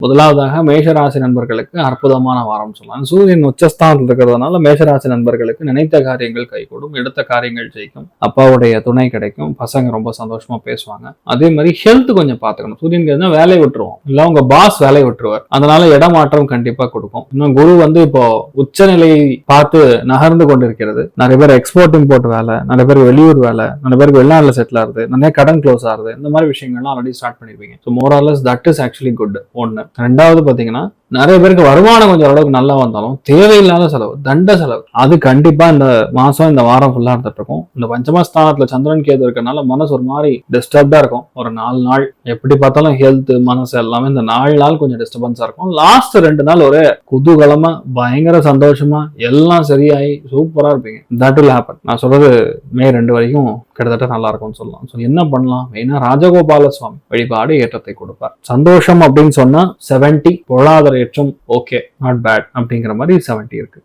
முதலாவதாக மேஷராசி நண்பர்களுக்கு அற்புதமான வாரம் சொல்லலாம். சூரியன் உச்சஸ்தானத்தில் இருக்கிறதுனால மேஷராசி நண்பர்களுக்கு நினைத்த காரியங்கள் கைகூடும், எடுத்த காரியங்கள் ஜெயிக்கும், அப்பாவுடைய துணை கிடைக்கும், பசங்க ரொம்ப சந்தோஷமா பேசுவாங்க. அதே மாதிரி ஹெல்த் கொஞ்சம் பாத்துக்கணும். சூரியன் வேலையை விட்டுருவோம், இல்ல உங்க பாஸ் வேலையை விட்டுருவார், அதனால இடமாற்றம் கண்டிப்பா கொடுக்கும். இன்னும் குரு இப்போ உச்சநிலையை பார்த்து நகர்ந்து கொண்டிருக்கிறது. நிறைய பேர் எக்ஸ்போர்ட் இம்போர்ட் வேலை, நிறைய பேருக்கு வெளியூர் வேலை, நிறைய பேருக்கு வெளிநாட்டுல செட்டில் ஆகுது, நிறைய கடன் க்ளோஸ் ஆகுது, இந்த மாதிரி விஷயங்கள்லாம் ஆல்ரெடி ஸ்டார்ட் பண்ணிருப்பீங்க. So more or less that is actually good. ஒன்னு. ரெண்டாவது பாத்தீங்கன்னா நிறைய பேருக்கு வருமானம் கொஞ்சம் அளவுக்கு நல்லா வந்தாலும் தேவையில்லாத செலவு, தண்ட செலவு, அது கண்டிப்பா இந்த மாசம் இந்த வாரம் ஃபுல்லா இருந்துட்டு இருக்கும். இந்த பஞ்சமஸ்தானத்துல சந்திரன் கேது இருக்கனால மனசு ஒரு மாதிரி டிஸ்டர்ப்டா இருக்கும். ஒரு 4 நாள் எப்படி பார்த்தாலும் ஹெல்த் மனசு எல்லாமே இந்த 4 நாள் கொஞ்சம் டிஸ்டர்பன்ஸா இருக்கும். லாஸ்ட் 2 நாள் ஒரே குதூகலமா பயங்கர சந்தோஷமா எல்லாம் சரியாயி சூப்பரா இருப்பீங்க. That will happen. நான் சொல்றது மே 2 வரைக்கும் கிட்டத்தட்ட நல்லா இருக்கும்னு சொல்லலாம். ஸோ என்ன பண்ணலாம்? மெயினா ராஜகோபால சுவாமி வழிபாடு ஏற்றத்தை கொடுப்பார். சந்தோஷம் அப்படின்னு சொன்னா 70, பொருளாதார ஏற்றம் ஓகே, நாட் பேட் அப்படிங்கிற மாதிரி 70 இருக்கு.